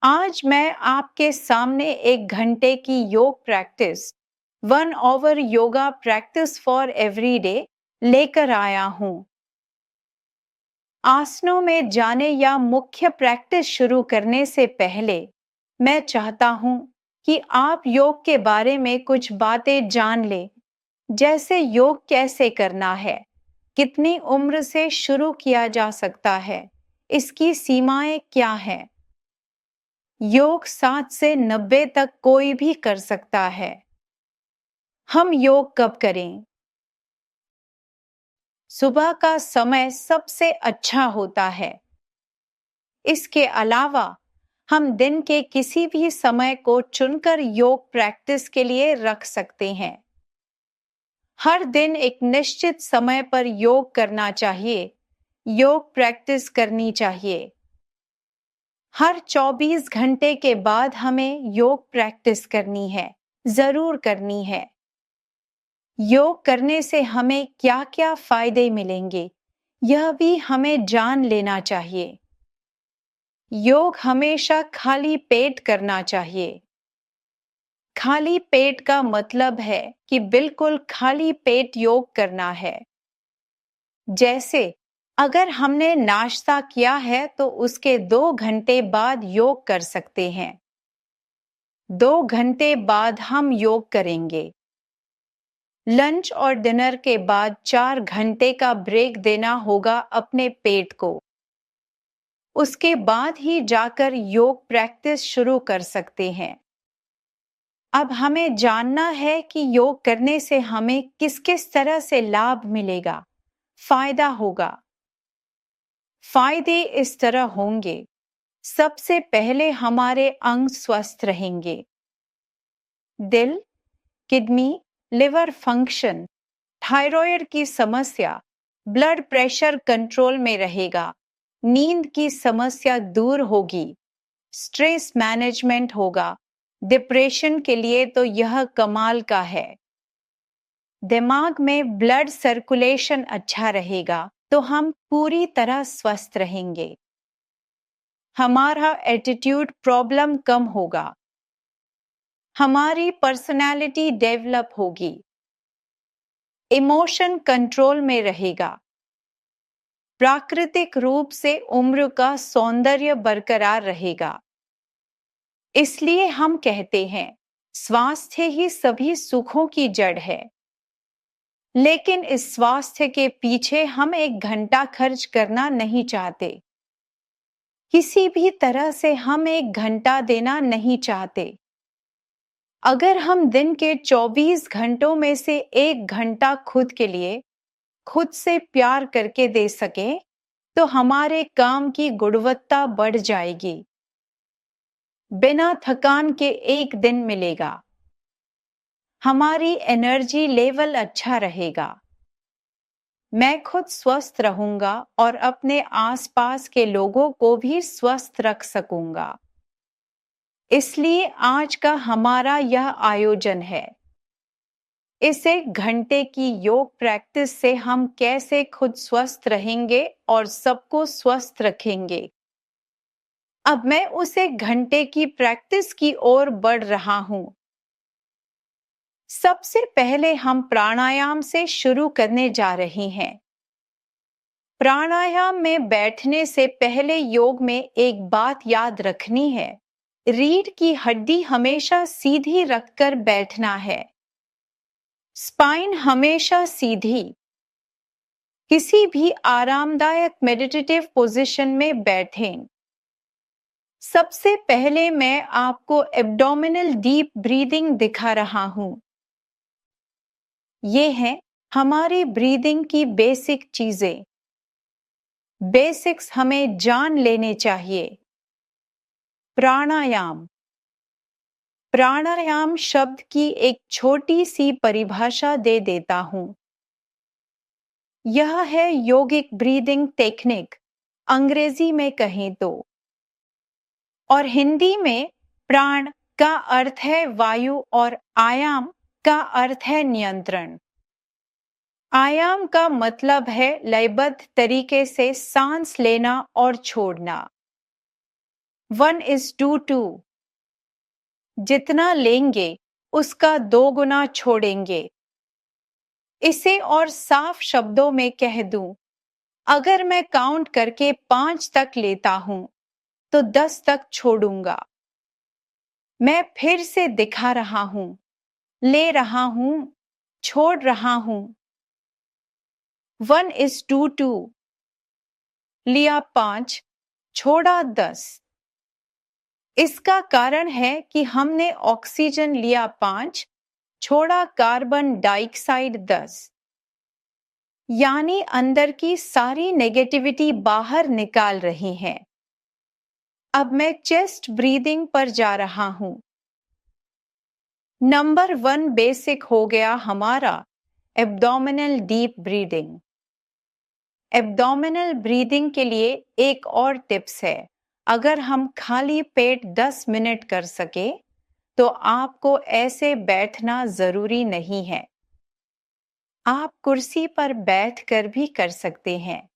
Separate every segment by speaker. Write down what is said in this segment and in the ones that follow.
Speaker 1: आज मैं आपके सामने 1 घंटे की योग practice 1 hour yoga practice for everyday लेकर आया हूँ। आसनों में जाने या मुख्य प्रैक्टिस शुरू करने से पहले मैं चाहता हूँ कि आप योग के बारे में कुछ बातें जान लें, जैसे योग कैसे करना है, कितनी उम्र से शुरू किया जा सकता है, इसकी सीमाएं क्या हैं। योग 7 से 90 तक कोई भी कर सकता है। हम योग कब करें? सुबह का समय सबसे अच्छा होता है। इसके अलावा हम दिन के किसी भी समय को चुनकर योग प्रैक्टिस के लिए रख सकते हैं। हर दिन एक निश्चित समय पर योग करना चाहिए, योग प्रैक्टिस करनी चाहिए। हर 24 घंटे के बाद हमें योग प्रैक्टिस करनी है, जरूर करनी है। योग करने से हमें क्या-क्या फायदे मिलेंगे, यह भी हमें जान लेना चाहिए। योग हमेशा खाली पेट करना चाहिए। खाली पेट का मतलब है कि बिल्कुल खाली पेट योग करना है। जैसे अगर हमने नाश्ता किया है तो उसके 2 घंटे बाद योग कर सकते हैं। 2 घंटे बाद हम योग करेंगे। लंच और डिनर के बाद 4 घंटे का ब्रेक देना होगा अपने पेट को। उसके बाद ही जाकर योग प्रैक्टिस शुरू कर सकते हैं। अब हमें जानना है कि योग करने से हमें किस किस तरह से लाभ मिलेगा, फायदा होगा। फायदे इस तरह होंगे। सबसे पहले हमारे अंग स्वस्थ रहेंगे। दिल, किडनी, लिवर फंक्शन, थायराइड की समस्या, ब्लड प्रेशर कंट्रोल में रहेगा, नींद की समस्या दूर होगी, स्ट्रेस मैनेजमेंट होगा। डिप्रेशन के लिए तो यह कमाल का है। दिमाग में ब्लड सर्कुलेशन अच्छा रहेगा तो हम पूरी तरह स्वस्थ रहेंगे। हमारा एटीट्यूड प्रॉब्लम कम होगा। हमारी पर्सनालिटी डेवलप होगी। इमोशन कंट्रोल में रहेगा। प्राकृतिक रूप से उम्र का सौंदर्य बरकरार रहेगा। इसलिए हम कहते हैं, स्वास्थ्य ही सभी सुखों की जड़ है। लेकिन इस स्वास्थ्य के पीछे हम 1 घंटा खर्च करना नहीं चाहते। किसी भी तरह से हम 1 घंटा देना नहीं चाहते। अगर हम दिन के 24 घंटों में से 1 घंटा खुद के लिए, खुद से प्यार करके दे सके, तो हमारे काम की गुणवत्ता बढ़ जाएगी। बिना थकान के 1 दिन मिलेगा। हमारी एनर्जी लेवल अच्छा रहेगा। मैं खुद स्वस्थ रहूंगा और अपने आसपास के लोगों को भी स्वस्थ रख सकूंगा। इसलिए आज का हमारा यह आयोजन है। इस 1 घंटे की योग प्रैक्टिस से हम कैसे खुद स्वस्थ रहेंगे और सबको स्वस्थ रखेंगे। अब मैं उस 1 घंटे की प्रैक्टिस की ओर बढ़ रहा हूं। सबसे पहले हम प्राणायाम से शुरू करने जा रहे हैं। प्राणायाम में बैठने से पहले योग में एक बात याद रखनी है। रीढ़ की हड्डी हमेशा सीधी रखकर बैठना है। स्पाइन हमेशा सीधी। किसी भी आरामदायक मेडिटेटिव पोजीशन में बैठें। सबसे पहले मैं आपको एब्डोमिनल डीप ब्रीदिंग दिखा रहा हूं। ये हैं हमारी ब्रीदिंग की बेसिक चीजें। बेसिक्स हमें जान लेने चाहिए। प्राणायाम। प्राणायाम शब्द की एक छोटी सी परिभाषा दे देता हूं। यह है योगिक ब्रीदिंग टेक्निक, अंग्रेजी में कहें तो। और हिंदी में प्राण का अर्थ है वायु और आयाम का अर्थ है नियंत्रण। आयाम का मतलब है लयबद्ध तरीके से सांस लेना और छोड़ना। 1:2 जितना लेंगे उसका 2 गुना छोड़ेंगे। इसे और साफ शब्दों में कह दूं, अगर मैं काउंट करके 5 तक लेता हूं तो 10 तक छोड़ूंगा। मैं फिर से दिखा रहा हूं, ले रहा हूं, छोड़ रहा हूं। 1:2 लिया 5, छोड़ा 10। इसका कारण है कि हमने ऑक्सीजन लिया 5, छोड़ा कार्बन डाइऑक्साइड 10। यानी अंदर की सारी नेगेटिविटी बाहर निकाल रही है। अब मैं चेस्ट ब्रीदिंग पर जा रहा हूं। नंबर 1 बेसिक हो गया हमारा abdominal deep breathing. Abdominal breathing के लिए एक और टिप्स है। अगर हम खाली पेट 10 मिनट कर सके तो आपको ऐसे बैठना जरूरी नहीं है। आप कुर्सी पर बैठकर भी कर सकते हैं।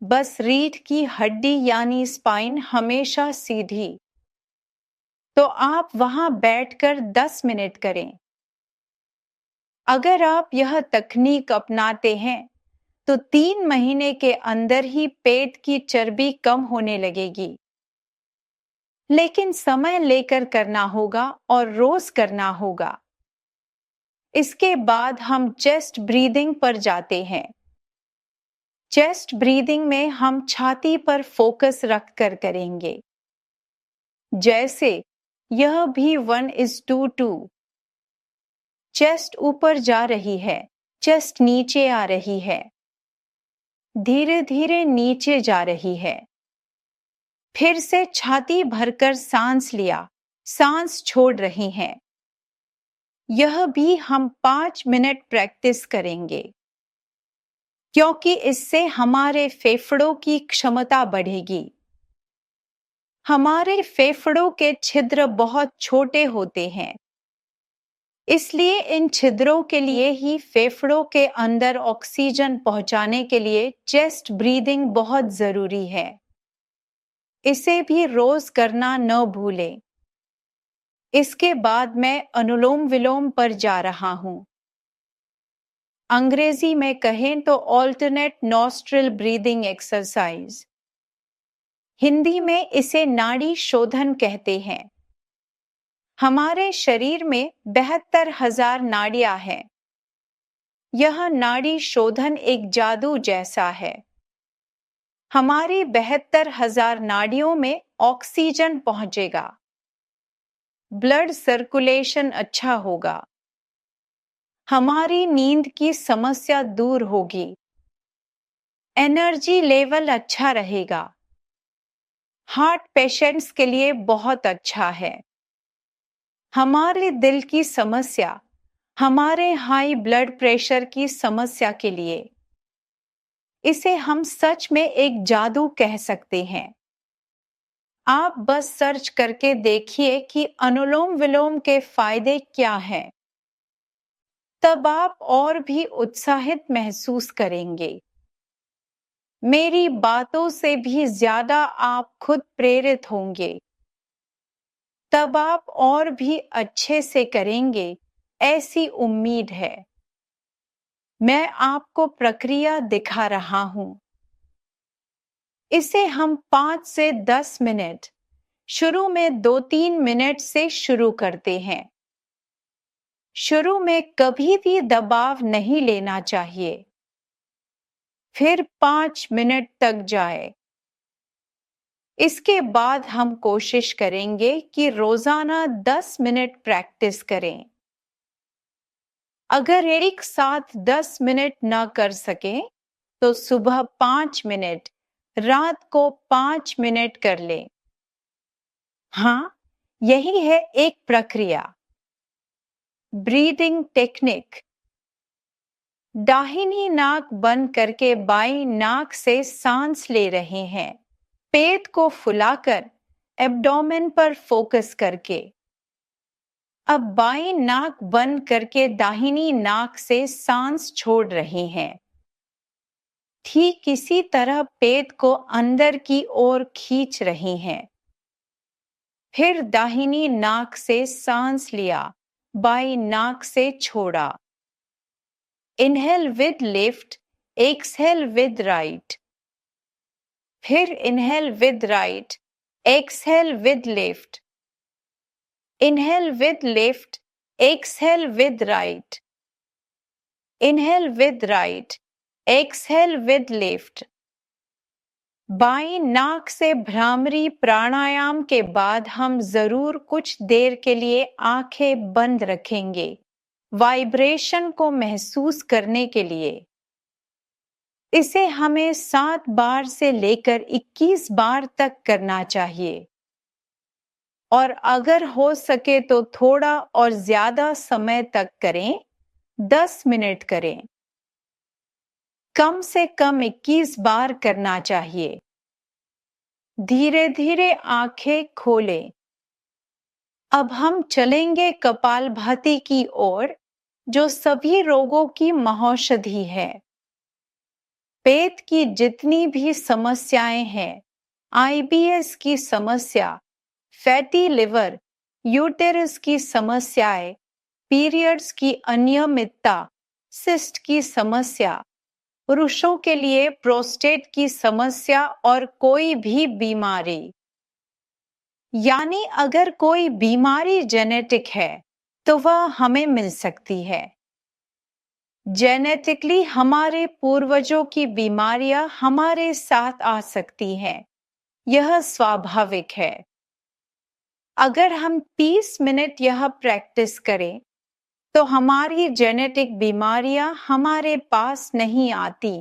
Speaker 1: बस रीढ़ की हड्डी यानी स्पाइन हमेशा सीधी, तो आप वहां बैठकर 10 मिनट करें। अगर आप यह तकनीक अपनाते हैं तो 3 महीने के अंदर ही पेट की चर्बी कम होने लगेगी। लेकिन समय लेकर करना होगा और रोज करना होगा। इसके बाद हम चेस्ट ब्रीदिंग पर जाते हैं। चेस्ट ब्रीदिंग में हम छाती पर फोकस रखकर करेंगे। जैसे यह भी 1:2 चेस्ट ऊपर जा रही है, चेस्ट नीचे आ रही है, धीरे धीरे नीचे जा रही है। फिर से छाती भरकर सांस लिया, सांस छोड़ रही हैं। यह भी हम 5 मिनट प्रैक्टिस करेंगे, क्योंकि इससे हमारे फेफड़ों की क्षमता बढ़ेगी। हमारे फेफड़ों के छिद्र बहुत छोटे होते हैं, इसलिए इन छिद्रों के लिए ही फेफड़ों के अंदर ऑक्सीजन पहुंचाने के लिए चेस्ट ब्रीदिंग बहुत जरूरी है। इसे भी रोज करना न भूलें। इसके बाद मैं अनुलोम विलोम पर जा रहा हूं। अंग्रेजी में कहें तो alternate nostril breathing exercise. Hindi में इसे नाड़ी शोधन कहते हैं। हमारे शरीर में 72,000 नाड़ियां हैं। यह नाड़ी शोधन एक जादू जैसा है। हमारी 72,000 नाड़ियों में ऑक्सीजन पहुंचेगा, ब्लड सर्कुलेशन अच्छा होगा, हमारी नींद की समस्या दूर होगी, एनर्जी लेवल अच्छा रहेगा। हार्ट पेशेंट्स के लिए बहुत अच्छा है। हमारे दिल की समस्या, हमारे हाई ब्लड प्रेशर की समस्या के लिए इसे हम सच में एक जादू कह सकते हैं। आप बस सर्च करके देखिए कि अनुलोम विलोम के फायदे क्या हैं। तब आप और भी उत्साहित महसूस करेंगे। मेरी बातों से भी ज्यादा आप खुद प्रेरित होंगे। तब आप और भी अच्छे से करेंगे, ऐसी उम्मीद है। मैं आपको प्रक्रिया दिखा रहा हूं। इसे हम 5 से 10 मिनट, शुरू में 2-3 मिनट से शुरू करते हैं। शुरू में कभी भी दबाव नहीं लेना चाहिए। फिर 5 मिनट तक जाए। इसके बाद हम कोशिश करेंगे कि रोजाना 10 मिनट प्रैक्टिस करें। अगर एक साथ 10 मिनट ना कर सके तो सुबह 5 मिनट, रात को 5 मिनट कर लें। हाँ, यही है एक प्रक्रिया। Breathing technique. दाहिनी नाक बंद करके बाईं नाक से सांस ले रहे हैं, पेट को फुलाकर, एब्डोमेन पर फोकस करके। अब बाईं नाक बंद करके दाहिनी नाक से सांस छोड़ रहे हैं। ठीक इसी तरह पेट को अंदर की ओर खींच रहे हैं। फिर दाहिनी नाक से सांस लिया, बाई नाक से छोड़ा। Inhale with left, exhale with right. फिर inhale with right, exhale with left. Inhale with left, exhale with right. Inhale with right, exhale with left. बाईं नाक से भ्रामरी प्राणायाम के बाद हम जरूर कुछ देर के लिए आंखें बंद रखेंगे, वाइब्रेशन को महसूस करने के लिए। इसे हमें 7 बार से लेकर 21 बार तक करना चाहिए और अगर हो सके तो थोड़ा और ज्यादा समय तक करें, 10 मिनट करें। कम से कम 21 बार करना चाहिए। धीरे धीरे आंखें खोलें। अब हम चलेंगे कपालभाति की ओर, जो सभी रोगों की महौषधि है। पेट की जितनी भी समस्याएं हैं, आईबीएस की समस्या, फैटी लिवर, यूटेरस की समस्याएं, पीरियड्स की अनियमितता, सिस्ट की समस्या, पुरुषों के लिए प्रोस्टेट की समस्या और कोई भी बीमारी, यानी अगर कोई बीमारी जेनेटिक है तो वह हमें मिल सकती है। जेनेटिकली हमारे पूर्वजों की बीमारियां हमारे साथ आ सकती हैं, यह स्वाभाविक है। अगर हम 30 मिनट यह प्रैक्टिस करें तो हमारी जेनेटिक बीमारियां हमारे पास नहीं आती।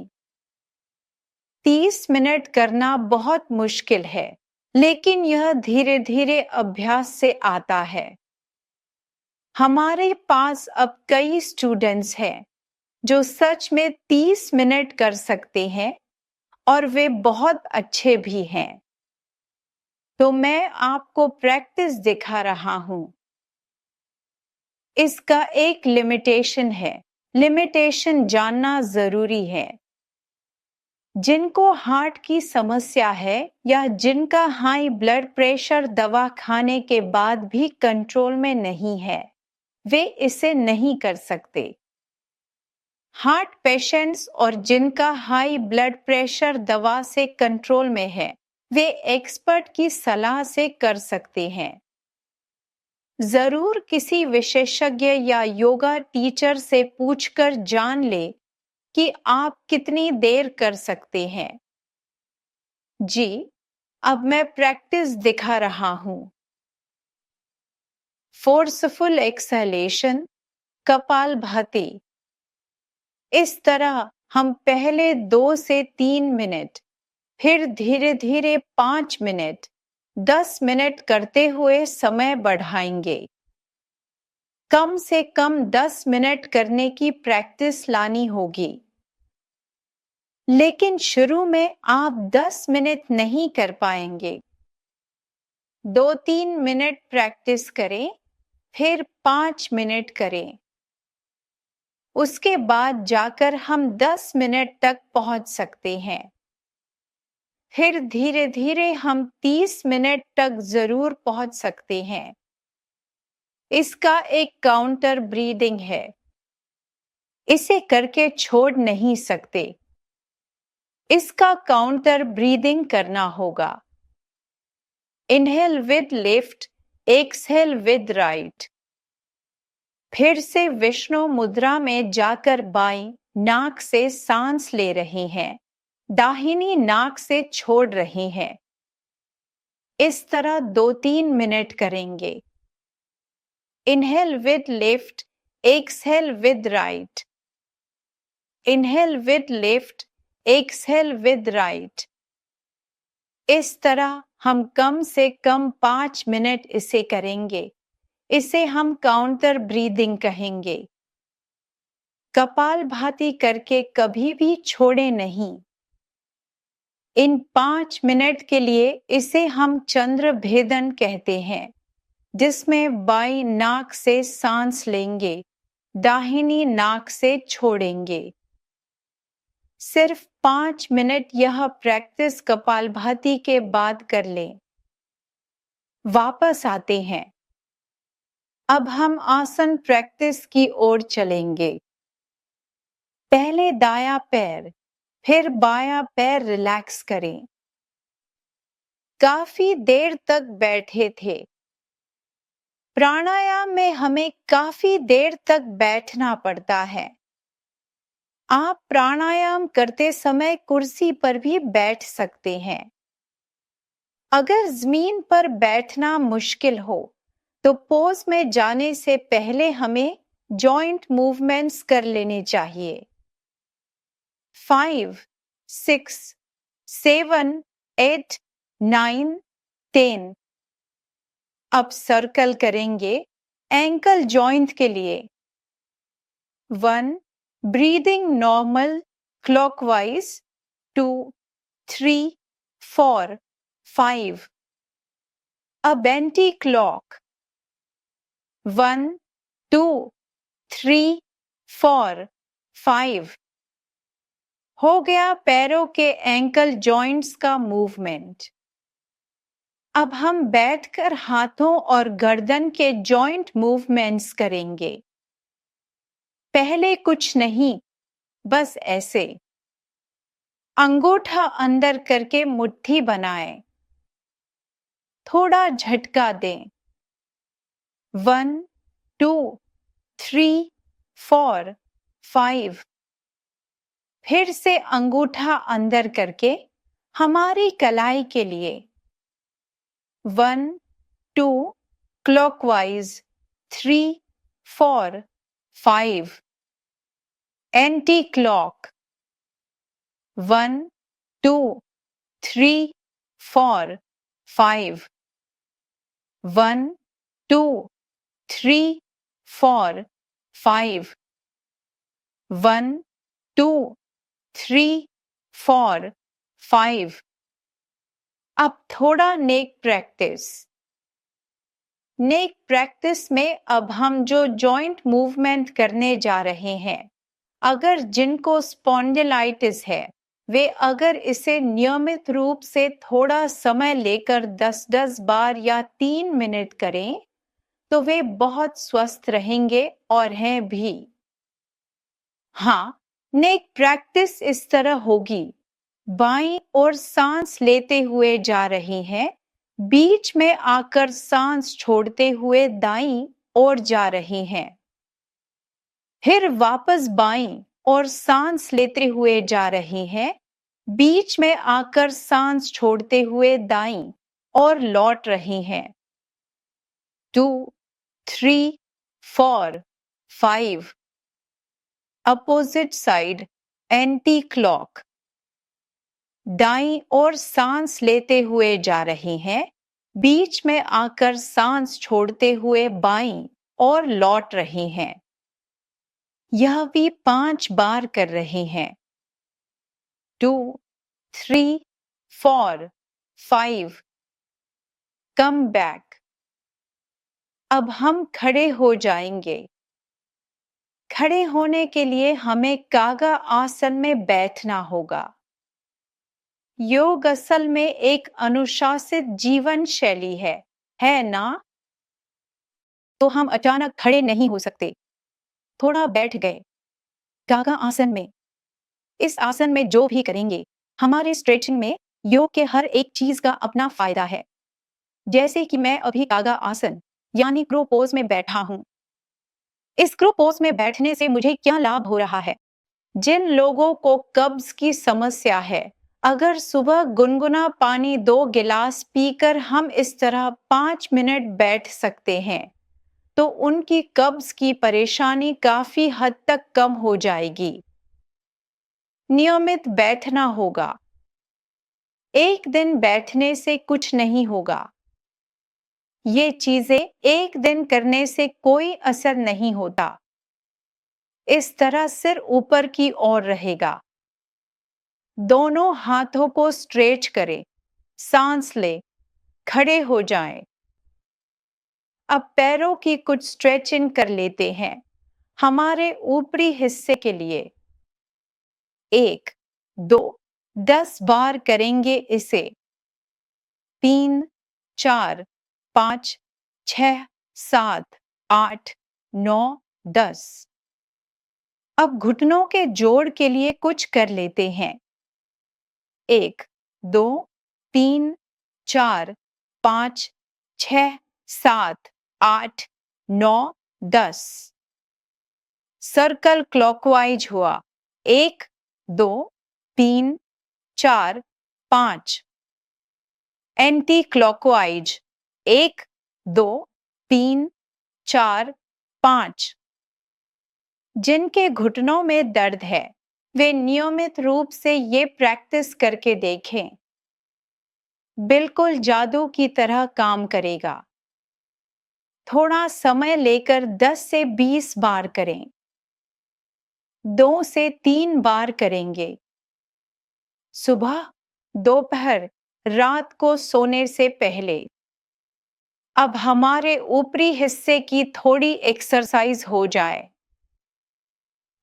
Speaker 1: 30 मिनट करना बहुत मुश्किल है, लेकिन यह धीरे धीरे अभ्यास से आता है। हमारे पास अब कई स्टूडेंट्स हैं जो सच में 30 मिनट कर सकते हैं और वे बहुत अच्छे भी हैं। तो मैं आपको प्रैक्टिस दिखा रहा हूं। इसका एक लिमिटेशन है। लिमिटेशन जानना जरूरी है। जिनको हार्ट की समस्या है या जिनका हाई ब्लड प्रेशर दवा खाने के बाद भी कंट्रोल में नहीं है, वे इसे नहीं कर सकते। हार्ट पेशेंट्स और जिनका हाई ब्लड प्रेशर दवा से कंट्रोल में है, वे एक्सपर्ट की सलाह से कर सकते हैं। जरूर किसी विशेषज्ञ या योगा टीचर से पूछकर जान ले कि आप कितनी देर कर सकते हैं। जी, अब मैं प्रैक्टिस दिखा रहा हूं। Forceful exhalation, kapalbhati. इस तरह हम पहले 2 से 3 मिनट, फिर धीरे धीरे 5 मिनट, 10 मिनट करते हुए समय बढ़ाएंगे। कम से कम 10 मिनट करने की प्रैक्टिस लानी होगी। लेकिन शुरू में आप 10 मिनट नहीं कर पाएंगे। 2-3 मिनट प्रैक्टिस करें, फिर 5 मिनट करें। उसके बाद जाकर हम 10 मिनट तक पहुंच सकते हैं। फिर धीरे धीरे हम 30 मिनट तक जरूर पहुंच सकते हैं। इसका एक काउंटर ब्रीदिंग है। इसे करके छोड़ नहीं सकते। इसका काउंटर ब्रीदिंग करना होगा। Inhale with left, exhale with right. फिर से विष्णु मुद्रा में जाकर बाईं नाक से सांस ले रहे हैं, दाहिनी नाक से छोड़ रहे हैं। इस तरह 2-3 मिनट करेंगे। Inhale with left, exhale with right. Inhale with left, exhale with right. इस तरह हम कम से कम 5 मिनट इसे करेंगे। इसे हम काउंटर ब्रीदिंग कहेंगे। कपालभाति करके कभी भी छोड़े नहीं। इन 5 मिनट के लिए इसे हम चंद्र भेदन कहते हैं, जिसमें बाईं नाक से सांस लेंगे, दाहिनी नाक से छोड़ेंगे। सिर्फ 5 मिनट यह प्रैक्टिस कपालभाति के बाद कर लें। वापस आते हैं। अब हम आसन प्रैक्टिस की ओर चलेंगे। पहले दायां पैर, फिर बायां पैर रिलैक्स करें। काफी देर तक बैठे थे। प्राणायाम में हमें काफी देर तक बैठना पड़ता है। आप प्राणायाम करते समय कुर्सी पर भी बैठ सकते हैं। अगर जमीन पर बैठना मुश्किल हो, तो पोज में जाने से पहले हमें जॉइंट मूवमेंट्स कर लेने चाहिए। 5, 6, 7, 8, 9, 10। अब सर्कल करेंगे एंकल जॉइंट के लिए। 1, ब्रीदिंग नॉर्मल क्लॉकवाइज। 2, 3, 4, 5। अब एंटी क्लॉक। 1, 2, 3, 4, 5। हो गया पैरों के एंकल जॉइंट्स का मूवमेंट। अब हम बैठकर हाथों और गर्दन के जॉइंट मूवमेंट्स करेंगे। पहले कुछ नहीं, बस ऐसे। अंगूठा अंदर करके मुट्ठी बनाएं। थोड़ा झटका दें। 1, 2, 3, 4, 5। फिर से अंगूठा अंदर करके हमारी कलाई के लिए। 1, 2, क्लॉकवाइज। 3, 4, 5। Anti clock. 1, 2, 3, 4, 5। 1, 2, 3, 4, 5। 1, 2, 3, 4, 5। अब थोड़ा नेक प्रैक्टिस। नेक प्रैक्टिस में अब हम जो जॉइंट मूवमेंट करने जा रहे हैं, अगर जिनको स्पॉन्डिलाइटिस है, वे अगर इसे नियमित रूप से थोड़ा समय लेकर 10-10 बार या 3 मिनट करें, तो वे बहुत स्वस्थ रहेंगे और हैं भी। हाँ, नेक प्रैक्टिस इस तरह होगी। बाईं ओर सांस लेते हुए जा रही हैं, बीच में आकर सांस छोड़ते हुए दाईं ओर जा रही हैं। फिर वापस बाईं ओर सांस लेते हुए जा रही हैं, बीच में आकर सांस छोड़ते हुए दाईं और लौट रही हैं। 2, 3, 4, 5। Opposite side anti clock. दाईं ओर सांस लेते हुए जा रही हैं, बीच में आकर सांस छोड़ते हुए बाईं और लौट रही हैं। यह भी 5 बार कर रही हैं। 2, 3, 4, 5। Come back. अब हम खड़े हो जाएंगे। खड़े होने के लिए हमें कागा आसन में बैठना होगा। योग असल में एक अनुशासित जीवन शैली है ना? तो हम अचानक खड़े नहीं हो सकते। थोड़ा बैठ गए। कागा आसन में। इस आसन में जो भी करेंगे, हमारे स्ट्रेचिंग में योग के हर एक चीज का अपना फायदा है। जैसे कि मैं अभी कागा आसन यानी क्रो पोज में बैठा हूं। इस क्रो पोज में बैठने से मुझे क्या लाभ हो रहा है? जिन लोगों को कब्ज की समस्या है, अगर सुबह गुनगुना पानी 2 गिलास पीकर हम इस तरह 5 मिनट बैठ सकते हैं, तो उनकी कब्ज की परेशानी काफी हद तक कम हो जाएगी। नियमित बैठना होगा। एक दिन बैठने से कुछ नहीं होगा। ये चीजें एक दिन करने से कोई असर नहीं होता। इस तरह सिर ऊपर की ओर रहेगा। दोनों हाथों को स्ट्रेच करें, सांस लें, खड़े हो जाएं। अब पैरों की कुछ स्ट्रेचिंग कर लेते हैं हमारे ऊपरी हिस्से के लिए। 1, 2, 10 बार करेंगे इसे। 3, 4, 5, 6, 7, 8, 9, 10। अब घुटनों के जोड़ के लिए कुछ कर लेते हैं। 1, 2, 3, 4, 5, 6, 7, 8, 9, 10। सर्कल क्लॉकवाइज हुआ। 1, 2, 3, 4, 5। Anti clockwise 1, 2, 3, 4, 5। जिनके घुटनों में दर्द है वे नियमित रूप से ये प्रैक्टिस करके देखें। बिल्कुल जादू की तरह काम करेगा। थोड़ा समय लेकर 10 से 20 बार करें। 2 से 3 बार करेंगे। सुबह, दोपहर, रात को सोने से पहले। अब हमारे ऊपरी हिस्से की थोड़ी एक्सरसाइज हो जाए।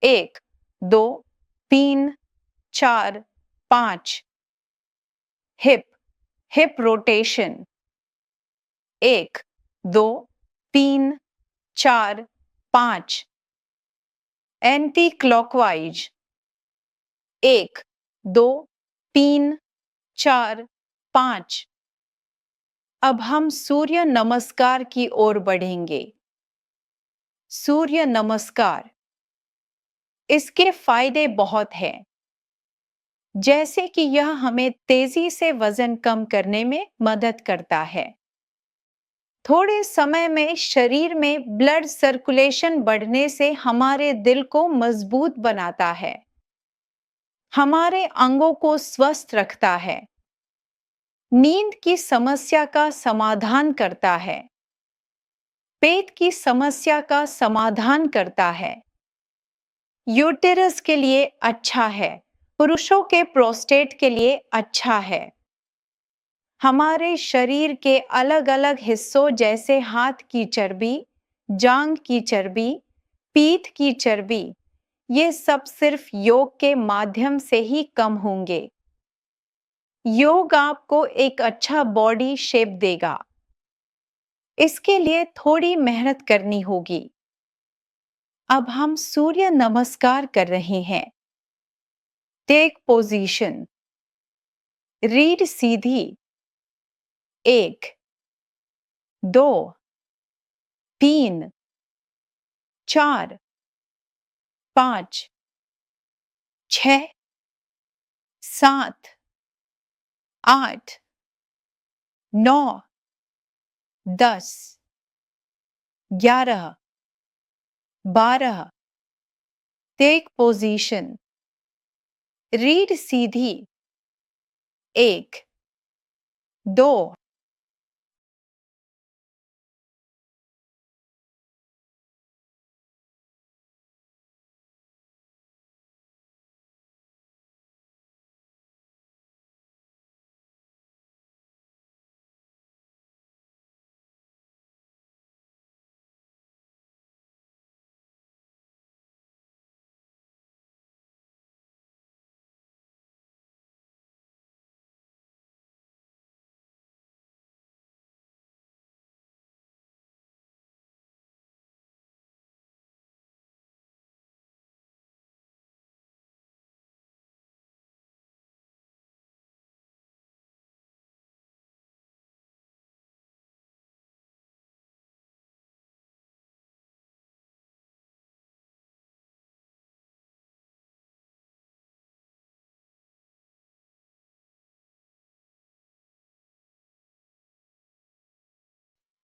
Speaker 1: 1, 2, 3, 4, 5। Hip hip rotation 1, 2, 3, 4, 5। Anti clockwise 1, 2, 3, 4, 5। अब हम सूर्य नमस्कार की ओर बढ़ेंगे। सूर्य नमस्कार, इसके फायदे बहुत हैं। जैसे कि यह हमें तेजी से वजन कम करने में मदद करता है। थोड़े समय में शरीर में ब्लड सर्कुलेशन बढ़ने से हमारे दिल को मजबूत बनाता है। हमारे अंगों को स्वस्थ रखता है। नींद की समस्या का समाधान करता है। पेट की समस्या का समाधान करता है। यूटेरस के लिए अच्छा है। पुरुषों के प्रोस्टेट के लिए अच्छा है। हमारे शरीर के अलग-अलग हिस्सों जैसे हाथ की चर्बी, जांघ की चर्बी, पीठ की चर्बी, ये सब सिर्फ योग के माध्यम से ही कम होंगे। योग आपको एक अच्छा बॉडी शेप देगा। इसके लिए थोड़ी मेहनत करनी होगी। अब हम सूर्य नमस्कार कर रहे हैं। Take position. रीढ़ सीधी। 1, 2, 3, 4, 5, 6, 7, 8, 9, 10, 11, 12। Take position. रीढ़ सीधी। 1, 2,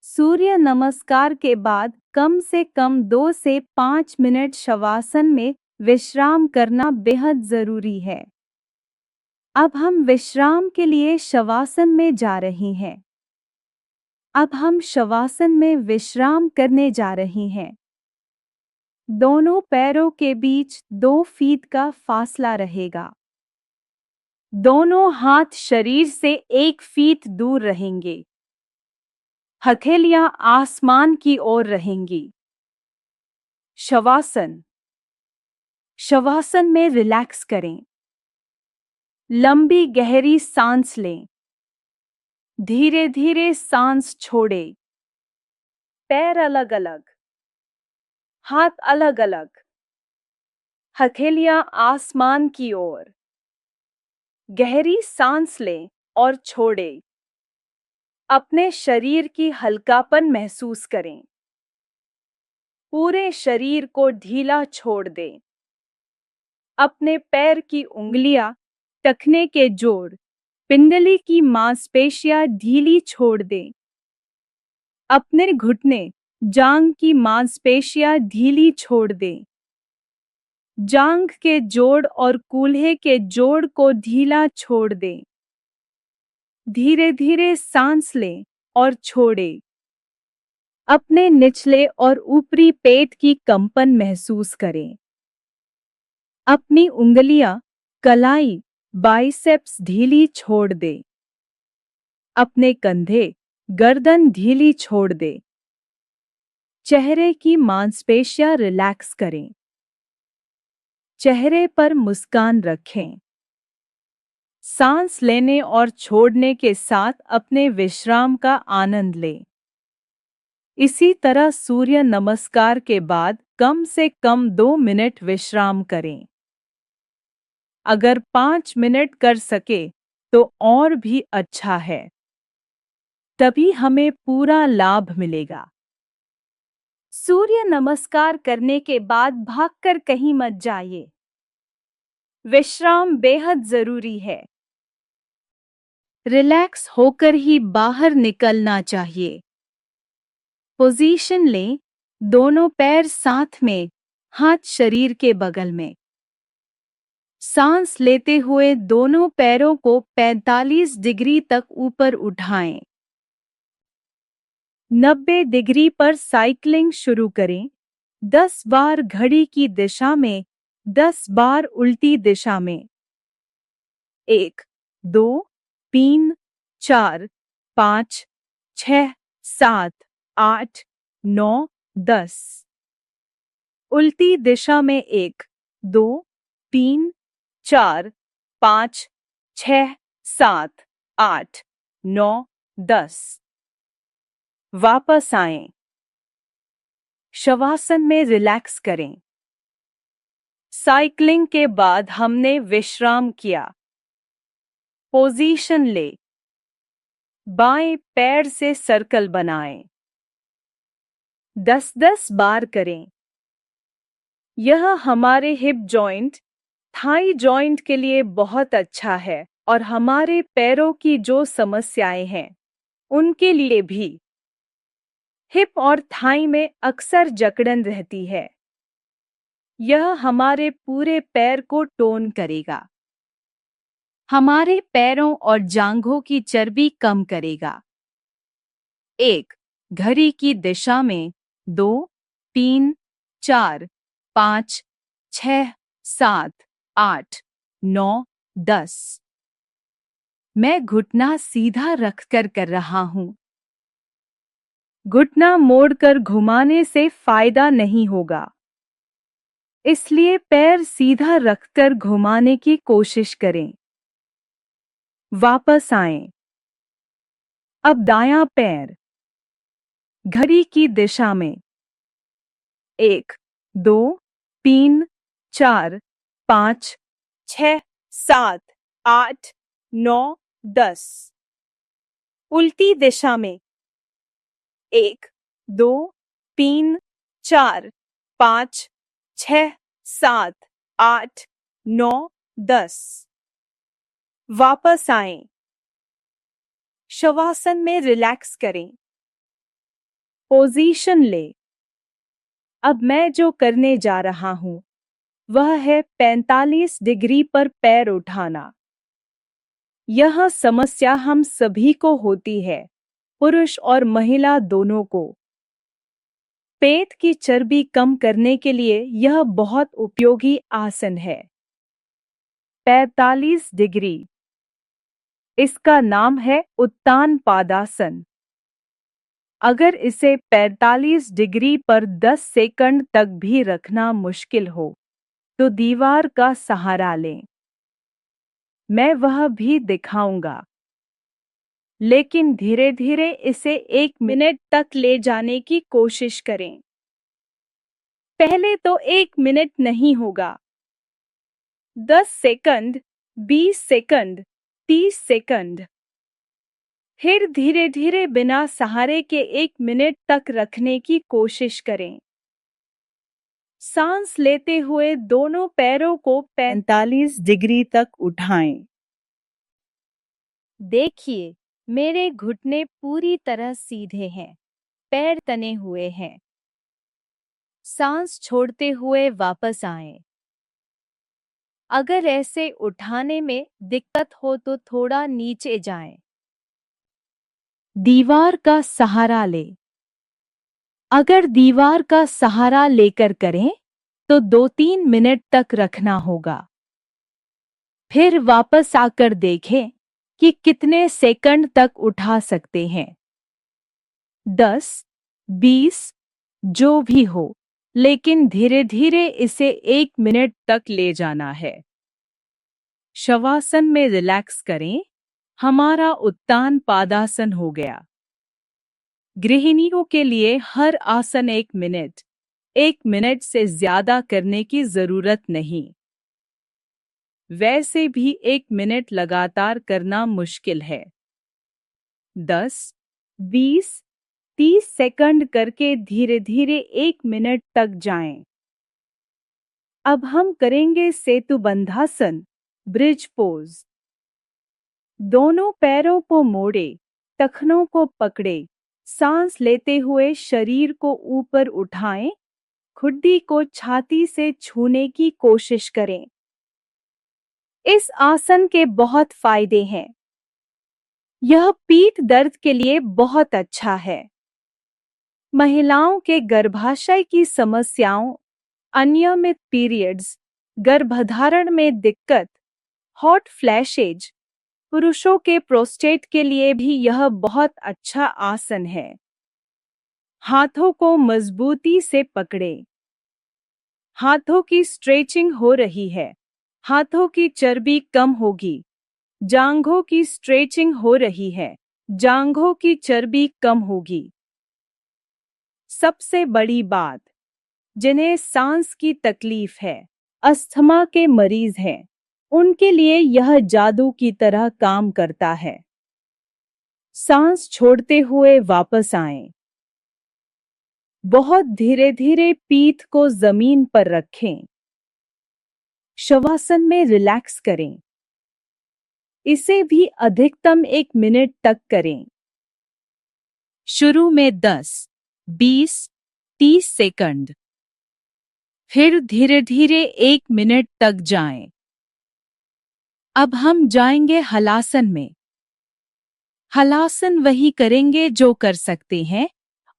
Speaker 2: सूर्य नमस्कार के बाद कम से कम 2 से 5 मिनट शवासन में विश्राम करना बेहद जरूरी है। अब हम विश्राम के लिए शवासन में जा रहे हैं। अब हम शवासन में विश्राम करने जा रहे हैं। दोनों पैरों के बीच 2 फीट का फासला रहेगा। दोनों हाथ शरीर से 1 फीट दूर रहेंगे। हथेलियां आसमान की ओर रहेंगी। शवासन। शवासन में रिलैक्स करें। लंबी गहरी सांस लें। धीरे धीरे सांस छोड़े। पैर अलग अलग, हाथ अलग अलग, हथेलियां आसमान की ओर। गहरी सांस लें और छोड़ें। अपने शरीर की हल्कापन महसूस करें। पूरे शरीर को ढीला छोड़ दें। अपने पैर की उंगलियां, टखने के जोड़, पिंडली की मांसपेशियां ढीली छोड़ दें। अपने घुटने, जांघ की मांसपेशियां ढीली छोड़ दें। जांघ के जोड़ और कूल्हे के जोड़ को ढीला छोड़ दें। धीरे धीरे सांस लें और छोड़ें। अपने निचले और ऊपरी पेट की कंपन महसूस करें। अपनी उंगलियां, कलाई, बाइसेप्स ढीली छोड़ दें। अपने कंधे, गर्दन ढीली छोड़ दें। चेहरे की मांसपेशियां रिलैक्स करें। चेहरे पर मुस्कान रखें। सांस लेने और छोड़ने के साथ अपने विश्राम का आनंद लें। इसी तरह सूर्य नमस्कार के बाद कम से कम 2 मिनट विश्राम करें। अगर 5 मिनट कर सके तो और भी अच्छा है। तभी हमें पूरा लाभ मिलेगा। सूर्य नमस्कार करने के बाद भागकर कहीं मत जाइए। विश्राम बेहद जरूरी है। रिलैक्स होकर ही बाहर निकलना चाहिए। पोजीशन लें, दोनों पैर साथ में, हाथ शरीर के बगल में। सांस लेते हुए दोनों पैरों को 45 डिग्री तक ऊपर उठाएं। 90 डिग्री पर साइकिलिंग शुरू करें। 10 बार घड़ी की दिशा में, 10 बार उल्टी दिशा में। 1, 2, 3, 4, 5, 6, 7, 8, 9, 10। उल्टी दिशा में 1, 2, 3, 4, 5, 6, 7, 8, 9, 10। वापस आएं। शवासन में रिलैक्स करें। साइकिलिंग के बाद हमने विश्राम किया। पोजीशन ले। बाएं पैर से सर्कल बनाएं। 10-10 बार करें। यह हमारे हिप जॉइंट, थाई जॉइंट के लिए बहुत अच्छा है और हमारे पैरों की जो समस्याएं हैं उनके लिए भी। हिप और थाई में अक्सर जकड़न रहती है। यह हमारे पूरे पैर को टोन करेगा। हमारे पैरों और जांघों की चर्बी कम करेगा। 1, घड़ी की दिशा में 2, 3, 4, 5, 6, 7, 8, 9, 10। मैं घुटना सीधा रखकर कर रहा हूं। घुटना मोड़कर घुमाने से फायदा नहीं होगा। इसलिए पैर सीधा रखकर घुमाने की कोशिश करें। वापस आएं। अब दायां पैर। घड़ी की दिशा में 1, 2, 3, 4, 5, 6, 7, 8, 9, 10। उल्टी दिशा में 1, 2, 3, 4, 5, 6, 7, 8, 9, 10। वापस आएं। शवासन में रिलैक्स करें। पोजीशन ले। अब मैं जो करने जा रहा हूं वह है 45 डिग्री पर पैर उठाना। यह समस्या हम सभी को होती है, पुरुष और महिला दोनों को। पेट की चर्बी कम करने के लिए यह बहुत उपयोगी आसन है। 45 डिग्री। इसका नाम है उत्तान पादासन। अगर इसे 45 डिग्री पर 10 सेकंड तक भी रखना मुश्किल हो तो दीवार का सहारा लें। मैं वह भी दिखाऊंगा। लेकिन धीरे धीरे इसे 1 मिनट तक ले जाने की कोशिश करें। पहले तो 1 मिनट नहीं होगा, 10 सेकंड, 20 सेकंड, 30 सेकंड। फिर धीरे धीरे बिना सहारे के 1 मिनट तक रखने की कोशिश करें। सांस लेते हुए दोनों पैरों को 45 डिग्री तक उठाएं। देखिए, मेरे घुटने पूरी तरह सीधे हैं, पैर तने हुए हैं। सांस छोड़ते हुए वापस आएं। अगर ऐसे उठाने में दिक्कत हो तो थोड़ा नीचे जाएं। दीवार का सहारा लें। अगर दीवार का सहारा लेकर करें तो 2-3 मिनट तक रखना होगा। फिर वापस आकर देखें कि कितने सेकंड तक उठा सकते हैं। 10, 20, जो भी हो, लेकिन धीरे धीरे इसे 1 मिनट तक ले जाना है। शवासन में रिलैक्स करें। हमारा उत्तान पादासन हो गया। गृहिणियों के लिए हर आसन 1 मिनट से ज्यादा करने की जरूरत नहीं। वैसे भी 1 मिनट लगातार करना मुश्किल है। 10, 20, 30 सेकंड करके धीरे धीरे 1 मिनट तक जाएं। अब हम करेंगे सेतु बंधासन, ब्रिज पोज। दोनों पैरों को मोड़े, टखनों को पकड़े, सांस लेते हुए शरीर को ऊपर उठाएं, खुड्डी को छाती से छूने की कोशिश करें। इस आसन के बहुत फायदे हैं। यह पीठ दर्द के लिए बहुत अच्छा है। महिलाओं के गर्भाशय की समस्याओं, अनियमित पीरियड्स, गर्भधारण में दिक्कत, हॉट फ्लैशेज, पुरुषों के प्रोस्टेट के लिए भी यह बहुत अच्छा आसन है। हाथों को मजबूती से पकड़ें। हाथों की स्ट्रेचिंग हो रही है। हाथों की चर्बी कम होगी। जांघों की स्ट्रेचिंग हो रही है। जांघों की चर्बी कम होगी। सबसे बड़ी बात, जिन्हें सांस की तकलीफ है, अस्थमा के मरीज हैं, उनके लिए यह जादू की तरह काम करता है। सांस छोड़ते हुए वापस आएं। बहुत धीरे धीरे पीठ को जमीन पर रखें। शवासन में रिलैक्स करें। इसे भी अधिकतम 1 मिनट तक करें। शुरू में 10, 20, 30 सेकंड, फिर धीरे धीरे 1 मिनट तक जाएं। अब हम जाएंगे हलासन में। हलासन वही करेंगे जो कर सकते हैं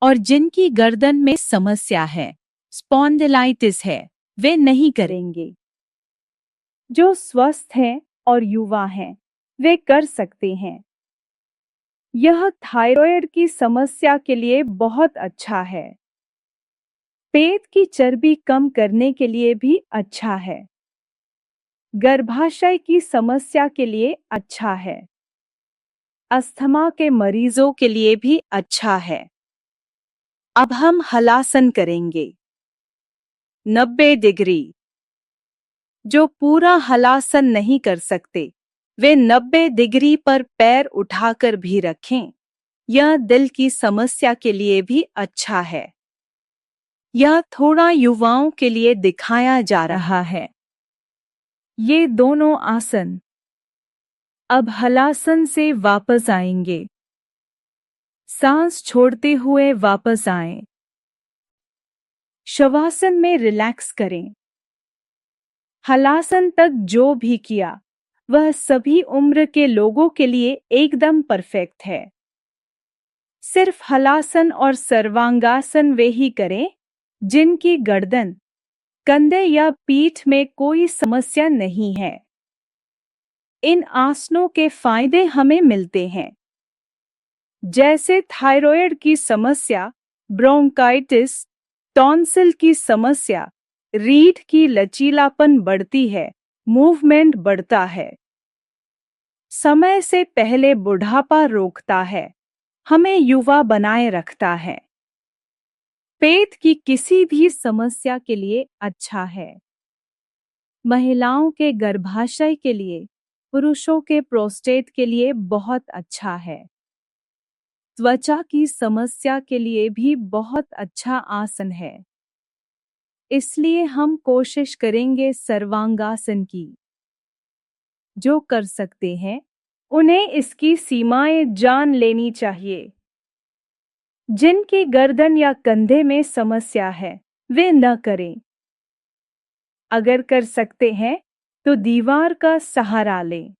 Speaker 2: और जिनकी गर्दन में समस्या है, स्पॉन्डिलाइटिस है, वे नहीं करेंगे। जो स्वस्थ हैं और युवा हैं, वे कर सकते हैं। यह थायराइड की समस्या के लिए बहुत अच्छा है। पेट की चर्बी कम करने के लिए भी अच्छा है। गर्भाशय की समस्या के लिए अच्छा है। अस्थमा के मरीजों के लिए भी अच्छा है। अब हम हलासन करेंगे 90 डिग्री। जो पूरा हलासन नहीं कर सकते, वे 90 डिग्री पर पैर उठाकर भी रखें। यह दिल की समस्या के लिए भी अच्छा है। यह थोड़ा युवाओं के लिए दिखाया जा रहा है। ये दोनों आसन। अब हलासन से वापस आएंगे। सांस छोड़ते हुए वापस आएं। शवासन में रिलैक्स करें। हलासन तक जो भी किया, वह सभी उम्र के लोगों के लिए एकदम परफेक्ट है। सिर्फ हलासन और सर्वांगासन वे ही करें जिनकी गर्दन, कंधे या पीठ में कोई समस्या नहीं है। इन आसनों के फायदे हमें मिलते हैं, जैसे थायराइड की समस्या, ब्रोंकाइटिस, टॉन्सिल की समस्या, रीढ़ की लचीलापन बढ़ती है, मूवमेंट बढ़ता है। समय से पहले बुढ़ापा रोकता है, हमें युवा बनाए रखता है। पेट की किसी भी समस्या के लिए अच्छा है। महिलाओं के गर्भाशय के लिए, पुरुषों के प्रोस्टेट के लिए बहुत अच्छा है। त्वचा की समस्या के लिए भी बहुत अच्छा आसन है। इसलिए हम कोशिश करेंगे सर्वांगासन की। जो कर सकते हैं, उन्हें इसकी सीमाएं जान लेनी चाहिए। जिनकी गर्दन या कंधे में समस्या है, वे न करें। अगर कर सकते हैं, तो दीवार का सहारा लें।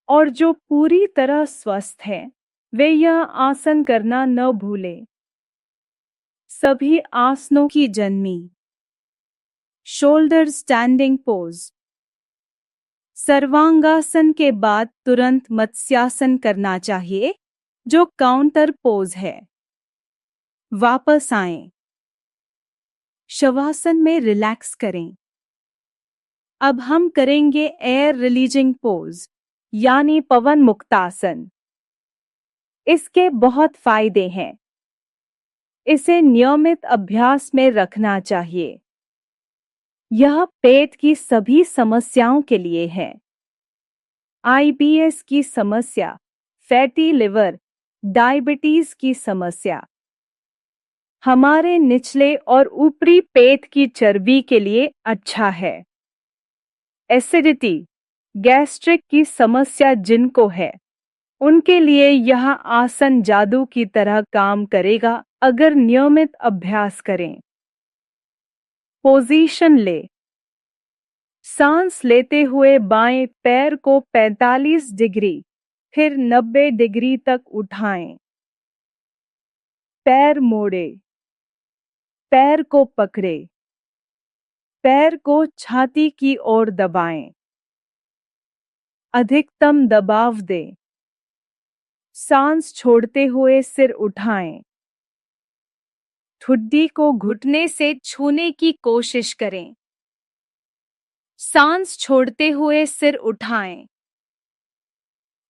Speaker 2: और जो पूरी तरह स्वस्थ हैं, वे यह आसन करना न भूलें। सभी आसनों की जन्मी। Shoulder standing pose. सर्वांगासन के बाद तुरंत मत्स्यासन करना चाहिए, जो काउंटर पोज है। वापस आएं। शवासन में रिलैक्स करें। अब हम करेंगे एयर रिलीजिंग पोज, यानी पवन मुक्तासन। इसके बहुत फायदे हैं। इसे नियमित अभ्यास में रखना चाहिए। यह पेट की सभी समस्याओं के लिए है। आईबीएस की समस्या, फैटी लिवर, डायबिटीज की समस्या, हमारे निचले और ऊपरी पेट की चर्बी के लिए अच्छा है। एसिडिटी, गैस्ट्रिक की समस्या जिनको है, उनके लिए यह आसन जादू की तरह काम करेगा अगर नियमित अभ्यास करें। पोजीशन ले। सांस लेते हुए बाएं पैर को 45 डिग्री, फिर 90 डिग्री तक उठाएं। पैर मोड़े। पैर को पकड़े। पैर को छाती की ओर दबाएं। अधिकतम दबाव दें। सांस छोड़ते हुए सिर उठाएं। ठुड्डी को घुटने से छूने की कोशिश करें। सांस छोड़ते हुए सिर उठाएं।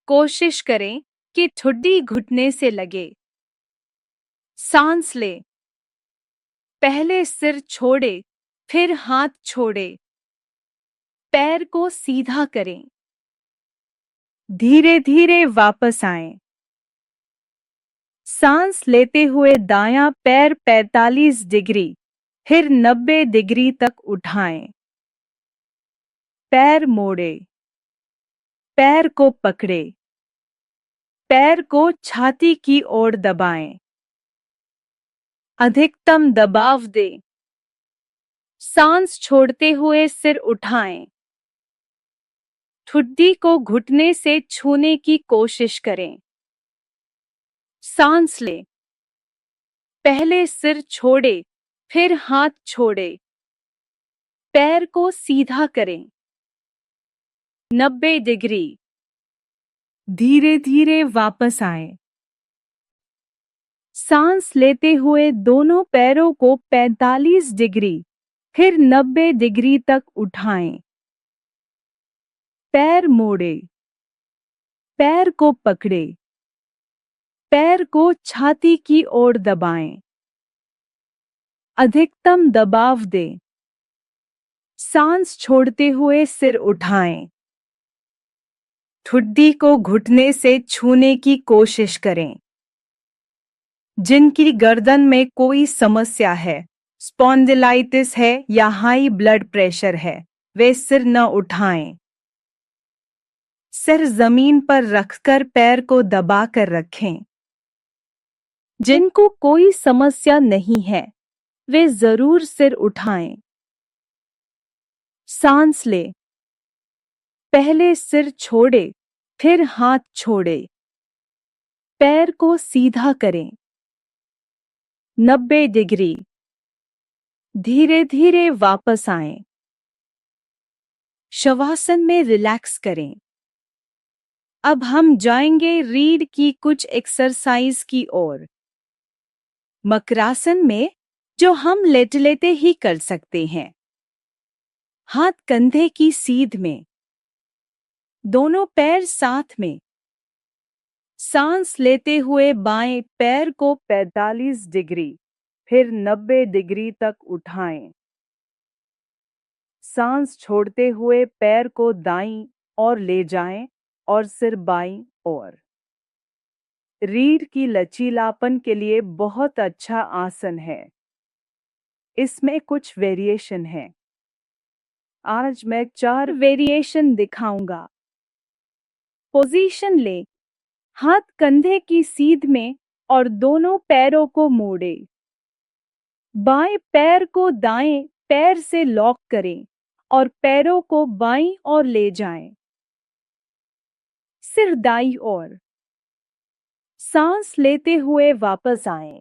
Speaker 2: कोशिश करें कि ठुड्डी घुटने से लगे। सांस लें। पहले सिर छोड़े, फिर हाथ छोड़े। पैर को सीधा करें। धीरे धीरे वापस आएं। सांस लेते हुए दायां पैर 45 डिग्री, फिर 90 डिग्री तक उठाएं। पैर मोड़े। पैर को पकड़े। पैर को छाती की ओर दबाएं। अधिकतम दबाव दें। सांस छोड़ते हुए सिर उठाएं। ठुड्डी को घुटने से छूने की कोशिश करें। सांस लें। पहले सिर छोड़े, फिर हाथ छोड़े। पैर को सीधा करें। 90 डिग्री। धीरे धीरे वापस आएं। सांस लेते हुए दोनों पैरों को 45 डिग्री, फिर 90 डिग्री तक उठाएं। पैर मोड़े। पैर को पकड़े। पैर को छाती की ओर दबाएं। अधिकतम दबाव दें। सांस छोड़ते हुए सिर उठाएं। ठुड्डी को घुटने से छूने की कोशिश करें। जिनकी गर्दन में कोई समस्या है, स्पॉन्डिलाइटिस है या हाई ब्लड प्रेशर है, वे सिर न उठाएं। सिर जमीन पर रखकर पैर को दबाकर रखें। जिनको कोई समस्या नहीं है, वे जरूर सिर उठाएं। सांस लें। पहले सिर छोड़े, फिर हाथ छोड़े। पैर को सीधा करें। 90 डिग्री। धीरे धीरे वापस आएं। शवासन में रिलैक्स करें। अब हम जाएंगे रीढ़ की कुछ एक्सरसाइज की ओर। मकरासन में, जो हम लेटे लेटे ही कर सकते हैं। हाथ कंधे की सीध में। दोनों पैर साथ में। सांस लेते हुए बाएं पैर को 45 डिग्री फिर 90 डिग्री तक उठाएं। सांस छोड़ते हुए पैर को दाईं ओर ले जाएं और सिर बाईं ओर। रीढ़ की लचीलापन के लिए बहुत अच्छा आसन है। इसमें कुछ वेरिएशन है। आज मैं 4 वेरिएशन दिखाऊंगा। पोजीशन ले, हाथ कंधे की सीध में और दोनों पैरों को मोड़े। बाएं पैर को दाएं पैर से लॉक करें और पैरों को बाईं ओर ले जाएं। सिर दाईं ओर। सांस लेते हुए वापस आएं।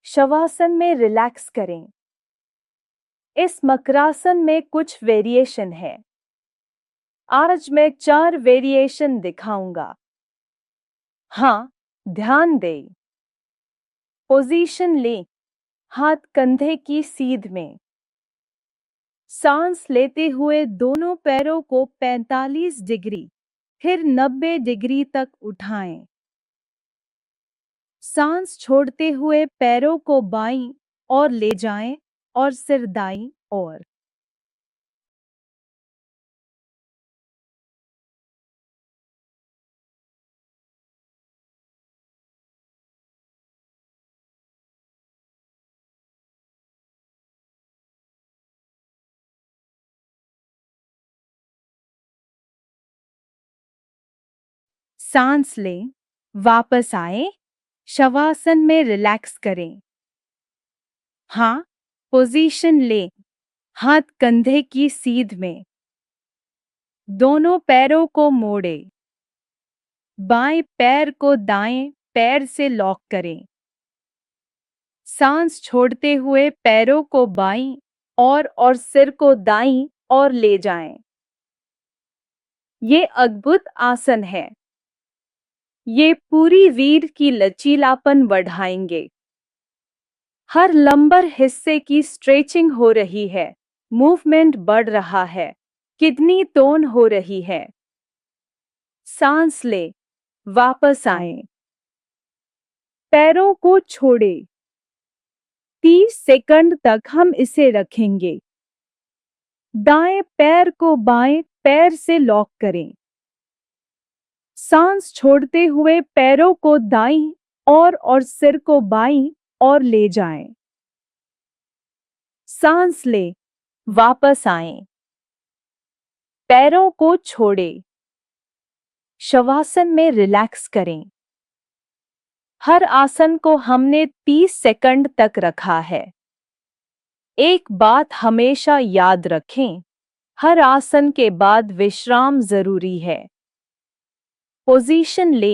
Speaker 2: शवासन में रिलैक्स करें। इस मकरासन में कुछ वेरिएशन है। आज मैं 4 वेरिएशन दिखाऊंगा। हाँ, ध्यान दें। पोजीशन ले, हाथ कंधे की सीध में। सांस लेते हुए दोनों पैरों को 45 डिग्री फिर 90 डिग्री तक उठाएं। सांस छोड़ते हुए पैरों को बाईं ओर ले जाएं और सिर दाईं ओर। सांस लें, वापस आए, शवासन में रिलैक्स करें। हाँ, पोजीशन ले, हाथ कंधे की सीध में। दोनों पैरों को मोड़े। बाएं पैर को दाएं पैर से लॉक करें। सांस छोड़ते हुए पैरों को बाईं और सिर को दाईं ओर ले जाएं। ये अद्भुत आसन है। ये पूरी रीढ़ की लचीलापन बढ़ाएंगे। हर लंबर हिस्से की स्ट्रेचिंग हो रही है, मूवमेंट बढ़ रहा है, किडनी टोन हो रही है। सांस ले, वापस आए। पैरों को छोड़े। 30 सेकंड तक हम इसे रखेंगे। दाएं पैर को बाएं पैर से लॉक करें। सांस छोड़ते हुए पैरों को दाईं और सिर को बाईं ओर ले जाएं। सांस ले, वापस आएं। पैरों को छोड़े। शवासन में रिलैक्स करें। हर आसन को हमने 30 सेकंड तक रखा है। एक बात हमेशा याद रखें, हर आसन के बाद विश्राम जरूरी है। पोजीशन ले,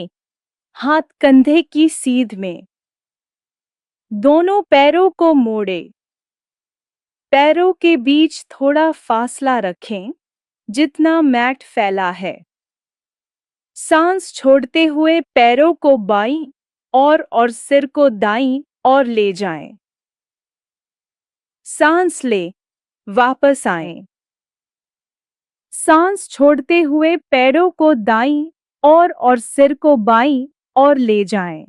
Speaker 2: हाथ कंधे की सीध में। दोनों पैरों को मोड़े। पैरों के बीच थोड़ा फासला रखें, जितना मैट फैला है। सांस छोड़ते हुए पैरों को बाईं और सिर को दाईं ओर ले जाएं। सांस ले, वापस आएं। सांस छोड़ते हुए पैरों को दाईं और सिर को बाईं ओर ले जाएं।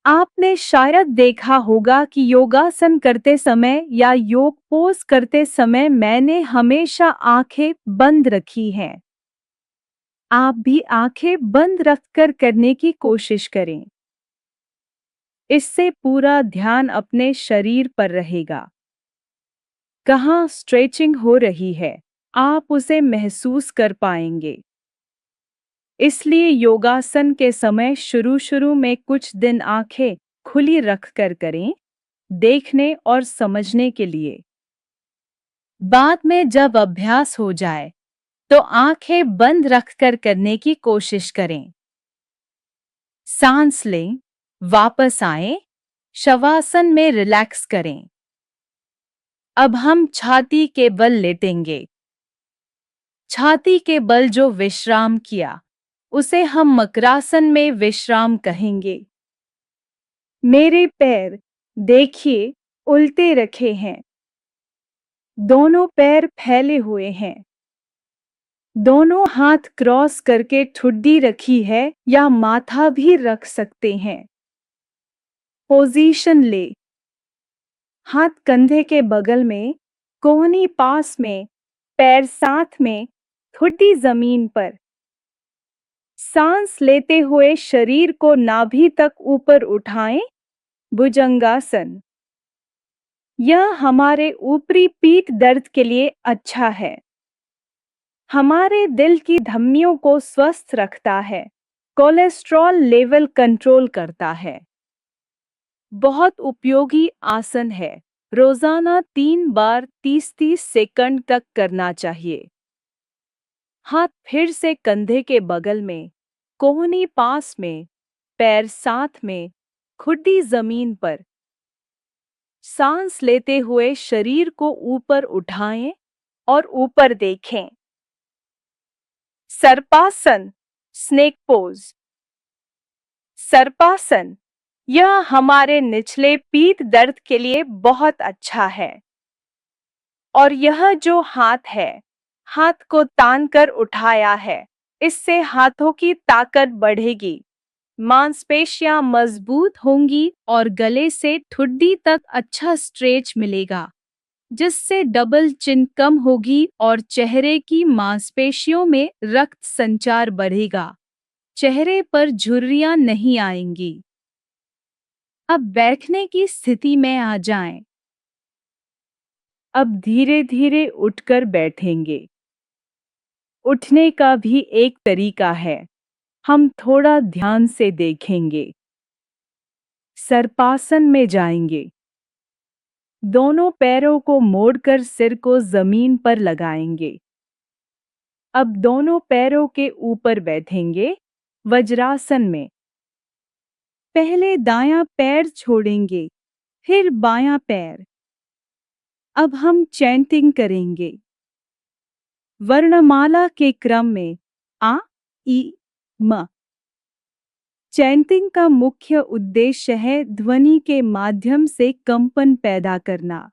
Speaker 2: आपने शायद देखा होगा कि योगासन करते समय या योग पोज करते समय मैंने हमेशा आंखें बंद रखी हैं। आप भी आंखें बंद रखकर करने की कोशिश करें। इससे पूरा ध्यान अपने शरीर पर रहेगा। कहाँ स्ट्रेचिंग हो रही है, आप उसे महसूस कर पाएंगे। इसलिए योगासन के समय शुरू में कुछ दिन आंखें खुली रखकर करें, देखने और समझने के लिए। बाद में जब अभ्यास हो जाए तो आंखें बंद रखकर करने की कोशिश करें। सांस लें, वापस आए, शवासन में रिलैक्स करें। अब हम छाती के बल लेटेंगे। छाती के बल जो विश्राम किया उसे हम मकरासन में विश्राम कहेंगे। मेरे पैर देखिए उल्टे रखे हैं। दोनों पैर फैले हुए हैं। दोनों हाथ क्रॉस करके ठुड्डी रखी है या माथा भी रख सकते हैं। पोजीशन ले। हाथ कंधे के बगल में, कोहनी पास में, पैर साथ में, ठुड्डी जमीन पर। सांस लेते हुए शरीर को नाभि तक ऊपर उठाएं, भुजंगासन। यह हमारे ऊपरी पीठ दर्द के लिए अच्छा है। हमारे दिल की धमनियों को स्वस्थ रखता है, कोलेस्ट्रॉल लेवल कंट्रोल करता है। बहुत उपयोगी आसन है। रोजाना 3 बार 30-30 सेकंड तक करना चाहिए। हाथ फिर से कंधे के बगल में, कोहनी पास में, पैर साथ में, ठुड्डी जमीन पर। सांस लेते हुए शरीर को ऊपर उठाएं और ऊपर देखें। सर्पासन, स्नेक पोज। सर्पासन, यह हमारे निचले पीठ दर्द के लिए बहुत अच्छा है। और यह जो हाथ है, हाथ को तान कर उठाया है, इससे हाथों की ताकत बढ़ेगी, मांसपेशियां मजबूत होंगी और गले से ठुड्डी तक अच्छा स्ट्रेच मिलेगा, जिससे डबल चिन कम होगी और चेहरे की मांसपेशियों में रक्त संचार बढ़ेगा। चेहरे पर झुर्रियां नहीं आएंगी। अब बैठने की स्थिति में आ जाएं। अब धीरे धीरे उठकर बैठेंगे। उठने का भी एक तरीका है, हम थोड़ा ध्यान से देखेंगे। सर्पासन में जाएंगे। दोनों पैरों को मोड़कर सिर को जमीन पर लगाएंगे। अब दोनों पैरों के ऊपर बैठेंगे, वज्रासन में। पहले दायां पैर छोड़ेंगे, फिर बायां पैर। अब हम चैंटिंग करेंगे। वर्णमाला के क्रम में आ, ई, म। चैंटिंग का मुख्य उद्देश्य है ध्वनि के माध्यम से कंपन पैदा करना।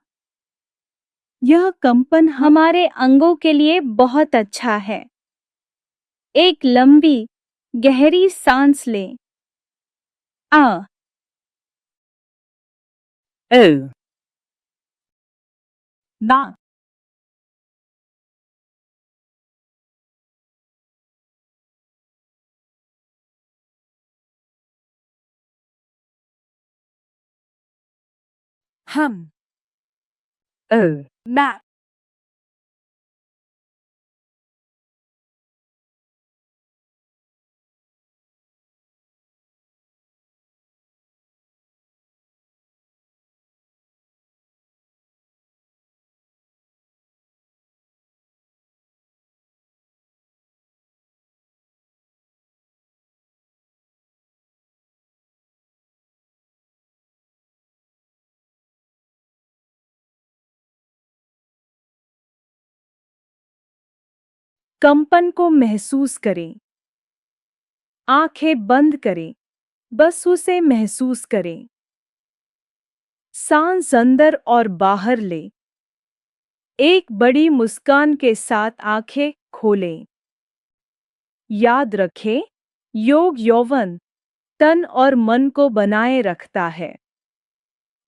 Speaker 2: यह कंपन हमारे अंगों के लिए बहुत अच्छा है। एक लंबी, गहरी सांस लें। आ,
Speaker 3: ओ,
Speaker 2: ना। हम,
Speaker 3: ओ,
Speaker 2: मा। कंपन को महसूस करें। आंखें बंद करें, बस उसे महसूस करें। सांस अंदर और बाहर लें। एक बड़ी मुस्कान के साथ आंखें खोलें। याद रखें, योग यौवन, तन और मन को बनाए रखता है।